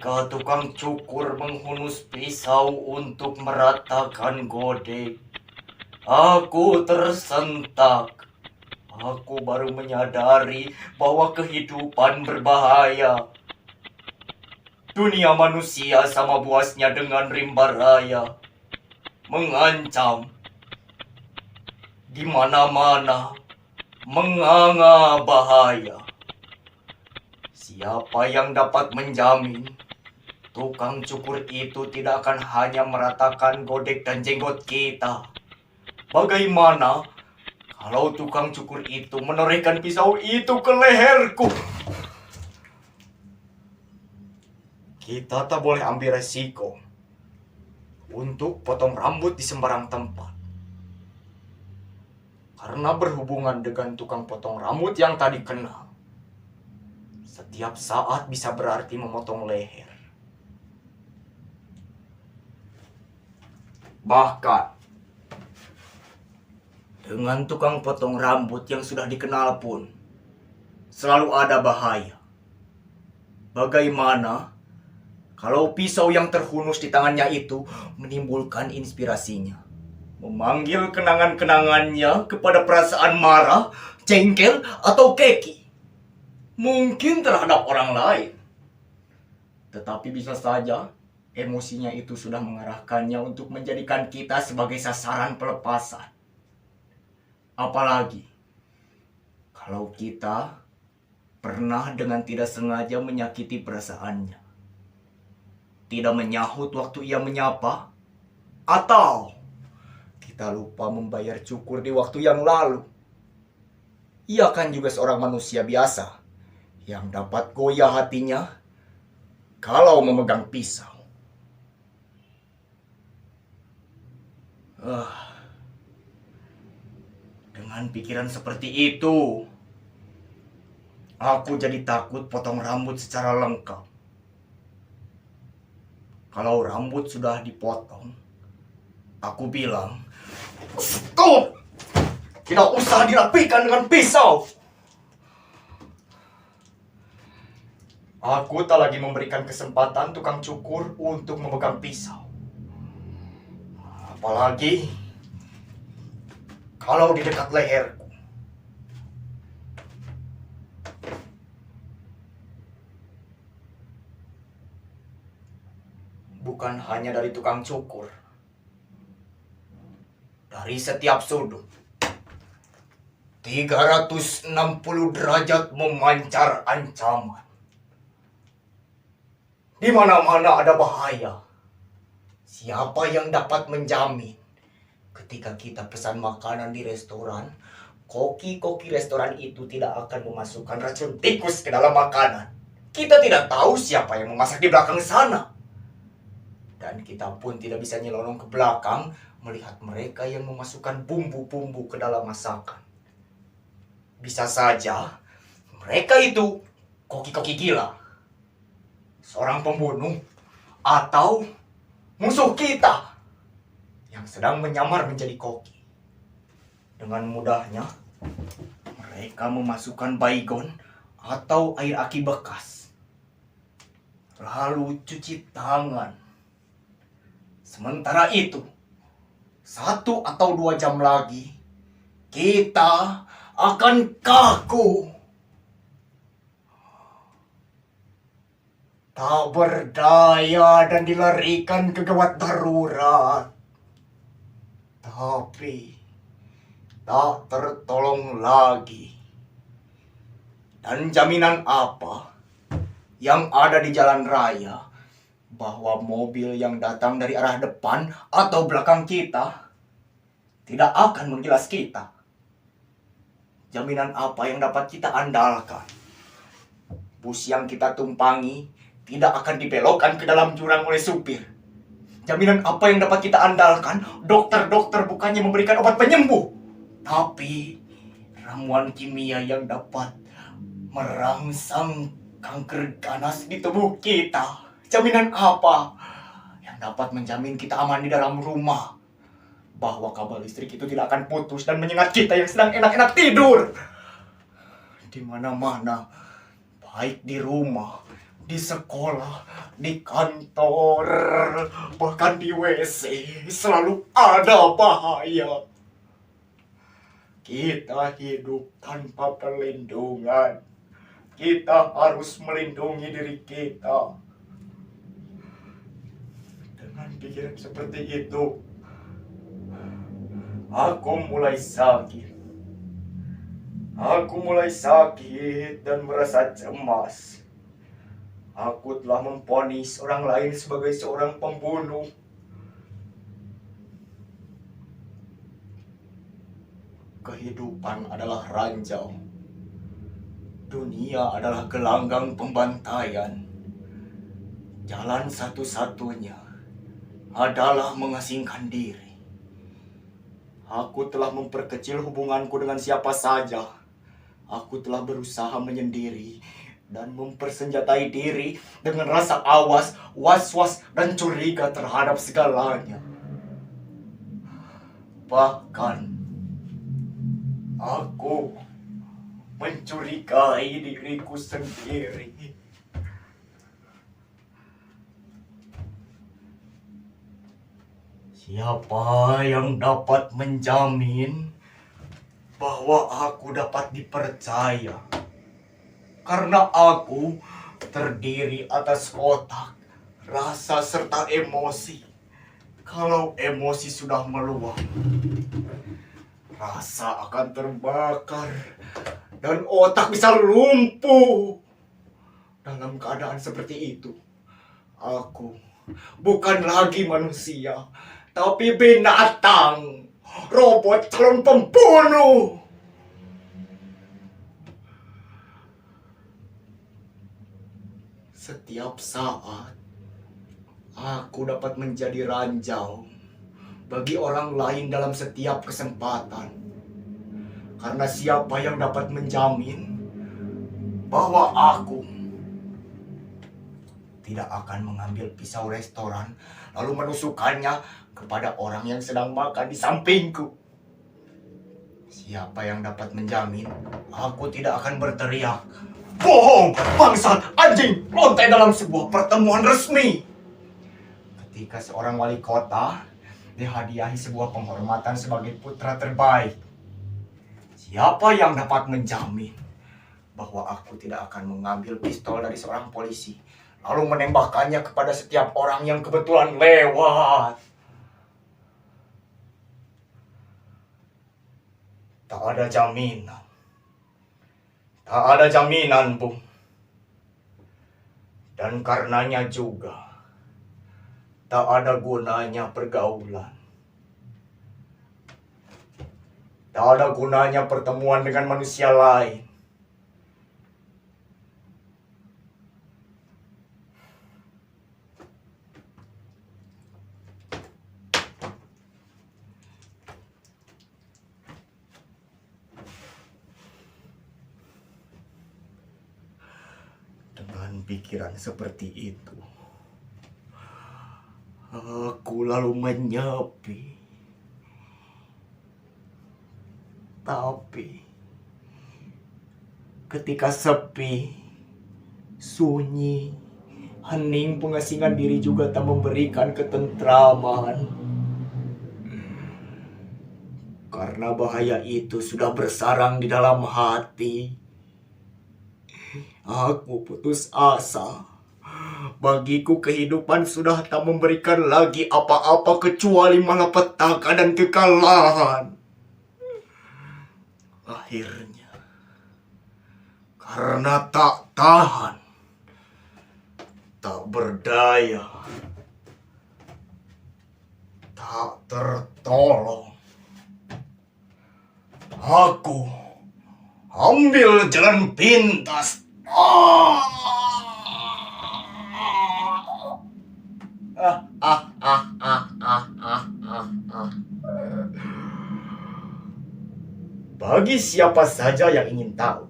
Ketika tukang cukur menghunus pisau untuk meratakan godek, aku tersentak. Aku baru menyadari bahwa kehidupan berbahaya. Dunia manusia sama buasnya dengan rimba raya, mengancam. Di mana-mana menganga bahaya. Siapa yang dapat menjamin tukang cukur itu tidak akan hanya meratakan godek dan jenggot kita? Bagaimana kalau tukang cukur itu menorehkan pisau itu ke leherku? Kita tak boleh ambil resiko untuk potong rambut di sembarang tempat. Karena berhubungan dengan tukang potong rambut yang tadi kenal, setiap saat bisa berarti memotong leher. Bahkan, dengan tukang potong rambut yang sudah dikenal pun, selalu ada bahaya. Bagaimana kalau pisau yang terhunus di tangannya itu menimbulkan inspirasinya, memanggil kenangan-kenangannya kepada perasaan marah, jengkel, atau keki? Mungkin terhadap orang lain. Tetapi bisa saja emosinya itu sudah mengarahkannya untuk menjadikan kita sebagai sasaran pelepasan. Apalagi kalau kita pernah dengan tidak sengaja menyakiti perasaannya, tidak menyahut waktu ia menyapa, atau kita lupa membayar cukur di waktu yang lalu. Ia kan juga seorang manusia biasa yang dapat goyah hatinya kalau memegang pisau. Dengan pikiran seperti itu, aku jadi takut potong rambut secara lengkap. Kalau rambut sudah dipotong, aku bilang, "Stop! Tidak usah dirapikan dengan pisau." Aku tak lagi memberikan kesempatan tukang cukur untuk memegang pisau. Apalagi kalau di dekat leherku. Bukan hanya dari tukang cukur, dari setiap sudut. 360 derajat memancar ancaman. Di mana-mana ada bahaya. Siapa yang dapat menjamin ketika kita pesan makanan di restoran, koki-koki restoran itu tidak akan memasukkan racun tikus ke dalam makanan? Kita tidak tahu siapa yang memasak di belakang sana. Dan kita pun tidak bisa nyelonong ke belakang melihat mereka yang memasukkan bumbu-bumbu ke dalam masakan. Bisa saja mereka itu koki-koki gila, seorang pembunuh, atau musuh kita yang sedang menyamar menjadi koki. Dengan mudahnya mereka memasukkan baygon atau air aki bekas, lalu cuci tangan. Sementara itu, 1 atau 2 jam lagi kita akan kaku, tak berdaya, dan dilarikan ke gawat darurat. Tapi tak tertolong lagi. Dan jaminan apa yang ada di jalan raya bahwa mobil yang datang dari arah depan atau belakang kita tidak akan menggilas kita? Jaminan apa yang dapat kita andalkan? Bus yang kita tumpangi tidak akan dibelokkan ke dalam jurang oleh supir. Jaminan apa yang dapat kita andalkan? Dokter-dokter bukannya memberikan obat penyembuh, tapi ramuan kimia yang dapat merangsang kanker ganas di tubuh kita. Jaminan apa yang dapat menjamin kita aman di dalam rumah? Bahwa kabel listrik itu tidak akan putus dan menyengat kita yang sedang enak-enak tidur. Di mana-mana, baik di rumah di sekolah, di kantor, bahkan di WC selalu ada bahaya. Kita hidup tanpa perlindungan. Kita harus melindungi diri kita. Dengan pikiran seperti itu, aku mulai sakit. Aku mulai sakit dan merasa cemas. Aku telah memvonis orang lain sebagai seorang pembunuh. Kehidupan adalah ranjau. Dunia adalah gelanggang pembantaian. Jalan satu-satunya adalah mengasingkan diri. Aku telah memperkecil hubunganku dengan siapa saja. Aku telah berusaha menyendiri dan mempersenjatai diri dengan rasa awas, was-was, dan curiga terhadap segalanya. Bahkan, aku mencurigai diriku sendiri. Siapa yang dapat menjamin bahwa aku dapat dipercaya? Karena aku terdiri atas otak, rasa, serta emosi. Kalau emosi sudah meluap, rasa akan terbakar dan otak bisa lumpuh. Dalam keadaan seperti itu, aku bukan lagi manusia, tapi binatang, robot calon pembunuh. Setiap saat, aku dapat menjadi ranjau bagi orang lain dalam setiap kesempatan. Karena siapa yang dapat menjamin bahwa aku tidak akan mengambil pisau restoran lalu menusukkannya kepada orang yang sedang makan di sampingku? Siapa yang dapat menjamin aku tidak akan berteriak, "Bohong, bangsat, anjing, lontai" dalam sebuah pertemuan resmi? Ketika seorang wali kota dihadiahi sebuah penghormatan sebagai putra terbaik, siapa yang dapat menjamin bahwa aku tidak akan mengambil pistol dari seorang polisi lalu menembakkannya kepada setiap orang yang kebetulan lewat? Tak ada jaminan. Tak ada jaminan, Bung. Dan karenanya juga, tak ada gunanya pergaulan. Tak ada gunanya pertemuan dengan manusia lain. Dengan pikiran seperti itu, aku lalu menyepi. Tapi ketika sepi, sunyi, hening, pengasingan diri juga tak memberikan ketentraman. Karena bahaya itu sudah bersarang di dalam hati, aku putus asa. Bagiku kehidupan sudah tak memberikan lagi apa-apa kecuali malapetaka dan kekalahan. Akhirnya, karena tak tahan, tak berdaya, tak tertolong, aku ambil jalan pintas. Bagi siapa saja yang ingin tahu,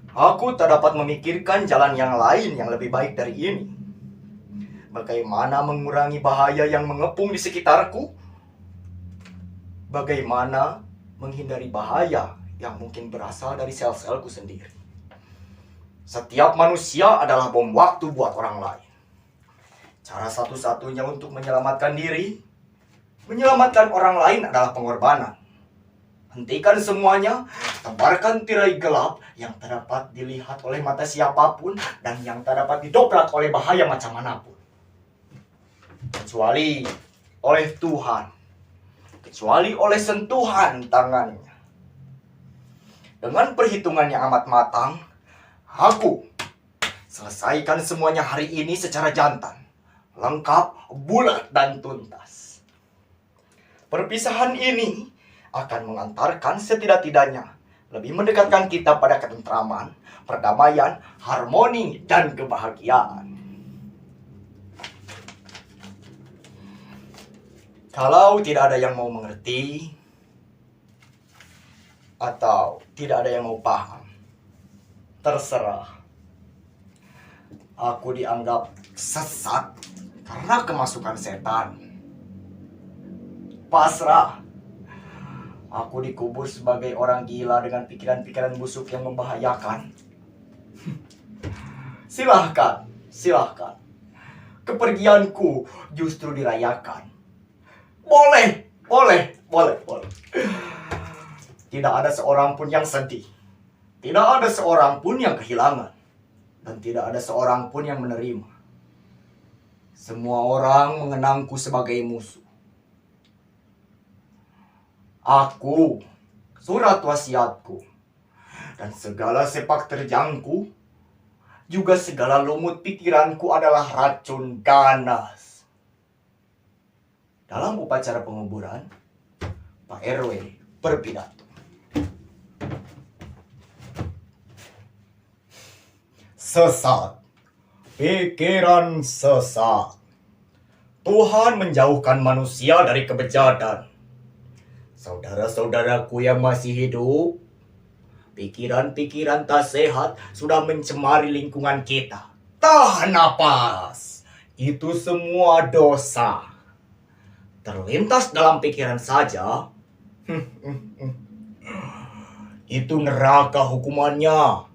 aku tak dapat memikirkan jalan yang lain yang lebih baik dari ini. Bagaimana mengurangi bahaya yang mengepung di sekitarku? Bagaimana menghindari bahaya yang mungkin berasal dari sel-selku sendiri. Setiap manusia adalah bom waktu buat orang lain. Cara satu-satunya untuk menyelamatkan diri, menyelamatkan orang lain adalah pengorbanan. Hentikan semuanya, tebarkan tirai gelap yang tak dapat dilihat oleh mata siapapun dan yang tak dapat didobrak oleh bahaya macam manapun. Kecuali oleh Tuhan, kecuali oleh sentuhan tangannya. Dengan perhitungan yang amat matang, aku selesaikan semuanya hari ini secara jantan, lengkap, bulat, dan tuntas. Perpisahan ini akan mengantarkan setidak-tidaknya lebih mendekatkan kita pada ketentraman, perdamaian, harmoni, dan kebahagiaan. Kalau tidak ada yang mau mengerti, atau tidak ada yang mau paham, terserah. Aku dianggap sesat karena kemasukan setan. Pasrah. Aku dikubur sebagai orang gila dengan pikiran-pikiran busuk yang membahayakan. Silahkan, silahkan. Kepergianku justru dirayakan. Boleh. Tidak ada seorang pun yang sedih. Tidak ada seorang pun yang kehilangan. Dan tidak ada seorang pun yang menerima. Semua orang mengenangku sebagai musuh. Aku, surat wasiatku, dan segala sepak terjangku, juga segala lumut pikiranku adalah racun ganas. Dalam upacara penguburan, Pak RW berpidato. Sesat, pikiran sesat. Tuhan menjauhkan manusia dari kebejatan. Saudara-saudaraku yang masih hidup, pikiran-pikiran tak sehat sudah mencemari lingkungan kita. Tahan napas, itu semua dosa. Terlintas dalam pikiran saja, itu neraka hukumannya.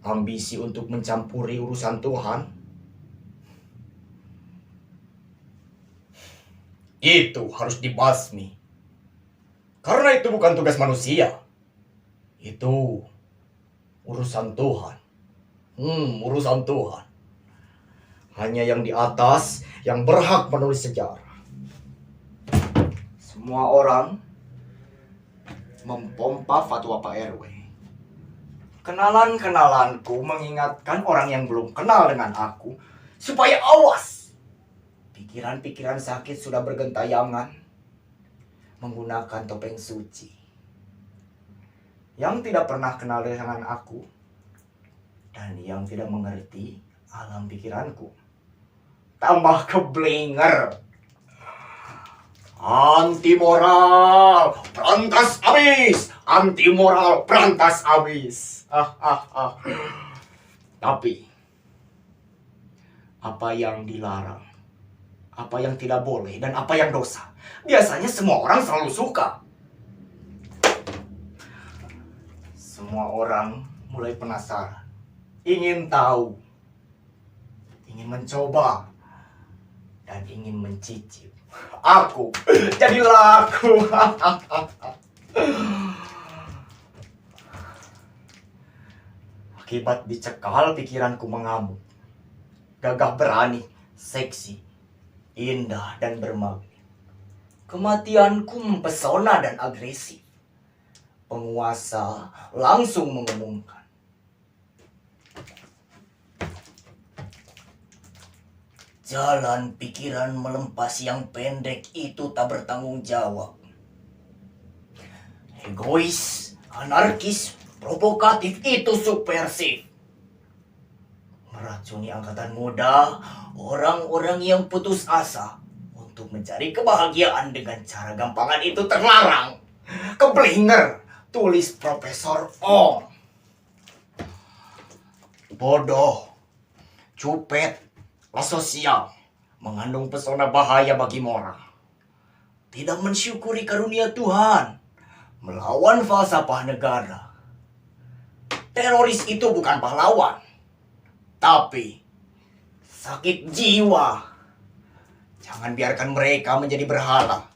Ambisi untuk mencampuri urusan Tuhan, itu harus dibasmi. Karena itu bukan tugas manusia. Itu urusan Tuhan. Urusan Tuhan. Hanya yang di atas yang berhak menulis sejarah. Semua orang mempompa fatwa Pak RW. Kenalan-kenalanku mengingatkan orang yang belum kenal dengan aku supaya awas. Pikiran-pikiran sakit sudah bergentayangan menggunakan topeng suci. Yang tidak pernah kenal dengan aku dan yang tidak mengerti alam pikiranku tambah keblinger. Anti moral, berantas abis. Anti moral, berantas abis. Tapi apa yang dilarang, apa yang tidak boleh, dan apa yang dosa, biasanya semua orang selalu suka. Semua orang mulai penasaran, ingin tahu, ingin mencoba, dan ingin mencicip. Aku jadi laku. Akibat dicekal, pikiranku mengamuk. Gagah berani, seksi, indah, dan bermagnet. Kematianku mempesona dan agresif. Penguasa langsung mengumumkan, jalan pikiran melempas yang pendek itu tak bertanggung jawab. Egois, anarkis, provokatif itu subversif. Meracuni angkatan muda, orang-orang yang putus asa untuk mencari kebahagiaan dengan cara gampangan itu terlarang. Keblinger, tulis Profesor Ong. Bodoh, cupet, asosial, mengandung pesona bahaya bagi moral. Tidak mensyukuri karunia Tuhan, melawan falsafah negara. Teroris itu bukan pahlawan, tapi sakit jiwa. Jangan biarkan mereka menjadi berhala.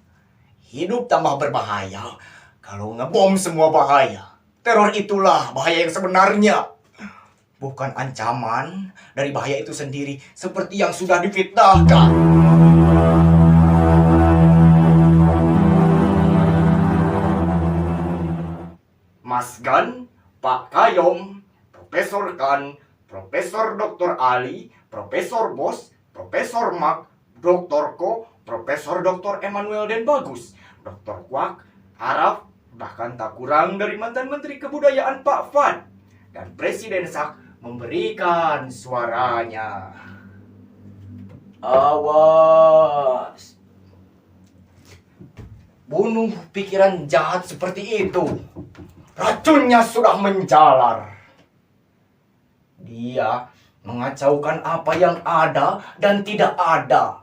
Hidup tambah berbahaya kalau ngebom semua bahaya. Teror itulah bahaya yang sebenarnya, bukan ancaman dari bahaya itu sendiri seperti yang sudah difitnahkan. Mas Gan, Pak Kayom, Profesor Kan, Profesor Dr. Ali, Profesor Bos, Profesor Mak, Dr. Ko, Profesor Dr. Emmanuel dan Bagus, Dr. Kwak, Harap, bahkan tak kurang dari mantan Menteri Kebudayaan Pak Fan, dan Presiden Sak memberikan suaranya. Awas, bunuh pikiran jahat seperti itu. Racunnya sudah menjalar. Dia mengacaukan apa yang ada dan tidak ada.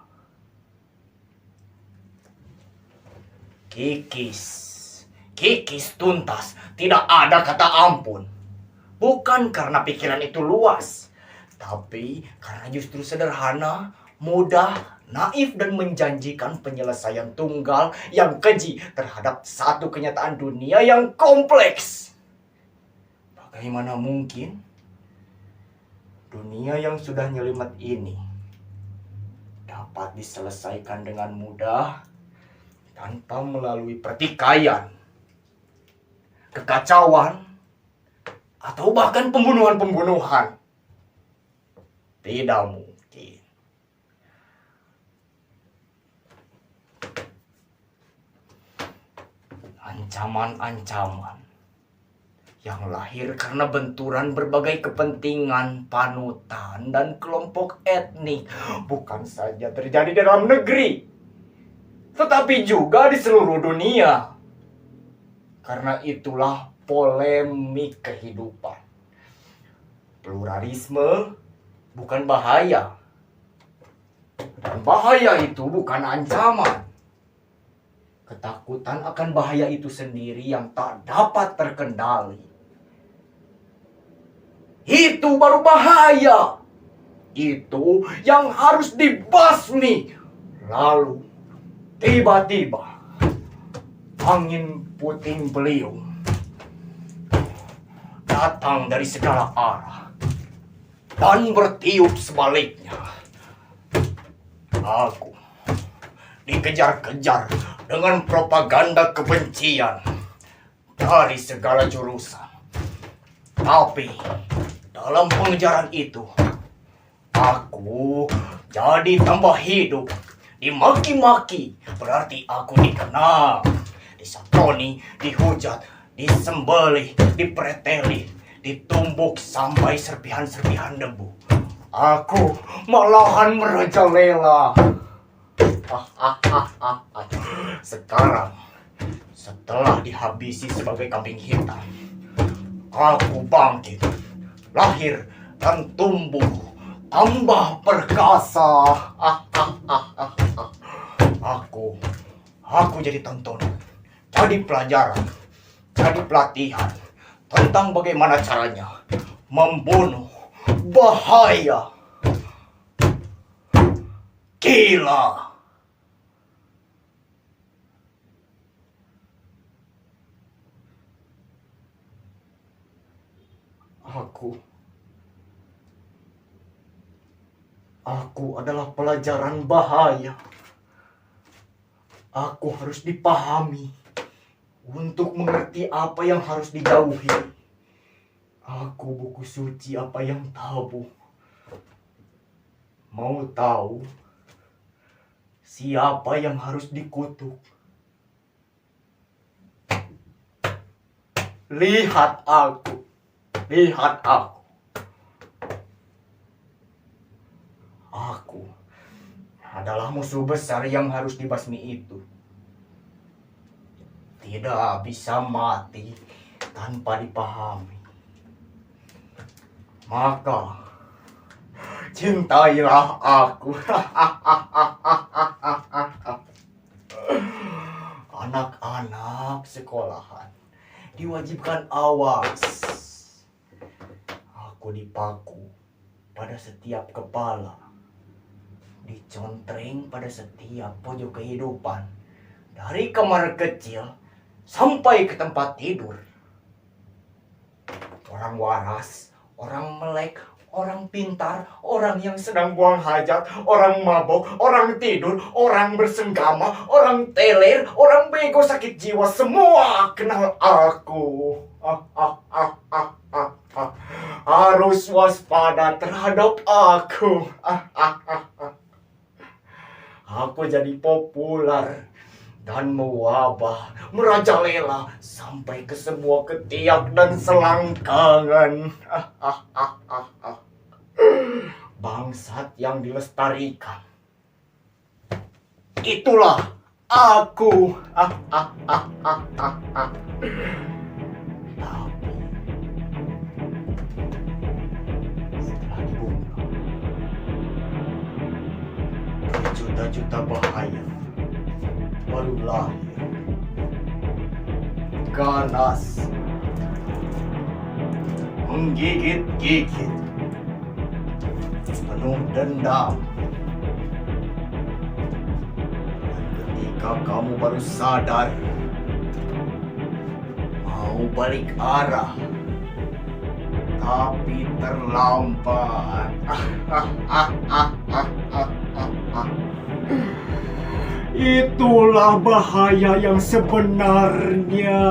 Kikis tuntas, tidak ada kata ampun. Bukan karena pikiran itu luas, tapi karena justru sederhana, mudah, naif dan menjanjikan penyelesaian tunggal yang keji terhadap satu kenyataan dunia yang kompleks. Bagaimana mungkin dunia yang sudah nyelimet ini dapat diselesaikan dengan mudah tanpa melalui pertikaian, kekacauan, atau bahkan pembunuhan-pembunuhan? Tidak mungkin. Ancaman-ancaman yang lahir karena benturan berbagai kepentingan, panutan, dan kelompok etnik bukan saja terjadi di dalam negeri, tetapi juga di seluruh dunia. Karena itulah polemik kehidupan. Pluralisme bukan bahaya, dan bahaya itu bukan ancaman. Ketakutan akan bahaya itu sendiri yang tak dapat terkendali, itu baru bahaya. Itu yang harus dibasmi. Lalu tiba-tiba angin puting beliung datang dari segala arah dan bertiup sebaliknya. Aku dikejar-kejar dengan propaganda kebencian dari segala jurusan. Tapi dalam pengejaran itu, aku jadi tambah hidup. Dimaki-maki berarti aku dikenal, disatroni, dihujat, disembelih, dipreteli, ditumbuk sampai serpihan-serpihan debu. Aku malahan merajalela. Sekarang, setelah dihabisi sebagai kambing hitam, aku bangkit, lahir dan tumbuh, tambah perkasa. Aku jadi tontonan, jadi pelajaran, jadi pelatihan tentang bagaimana caranya membunuh bahaya. Gila. Aku adalah pelajaran bahaya. Aku harus dipahami untuk mengerti apa yang harus dijauhi. Aku buku suci apa yang tabu. Mau tahu siapa yang harus dikutuk? Lihat aku. Lihat aku. Aku adalah musuh besar yang harus dibasmi itu. Tidak bisa mati tanpa dipahami. Maka cintailah aku. Anak-anak sekolahan, diwajibkan awas. Aku dipaku pada setiap kepala, dicontreng pada setiap pojok kehidupan, dari kamar kecil sampai ke tempat tidur. Orang waras, orang melek, orang pintar, orang yang sedang buang hajat, orang mabok, orang tidur, orang bersenggama, orang teler, orang bego sakit jiwa, semua kenal aku. Harus waspada terhadap aku. Aku jadi populer dan mewabah, merajalela sampai ke semua ketiak dan selangkangan. Bangsat yang dilestarikan. Itulah aku. Tapi setelah dibuka, juta-juta bahaya baru lahir. Ganas, menggigit-gigit, penuh dendam. Dan ketika kamu baru sadar, mau balik arah, tapi terlambat. Itulah bahaya yang sebenarnya.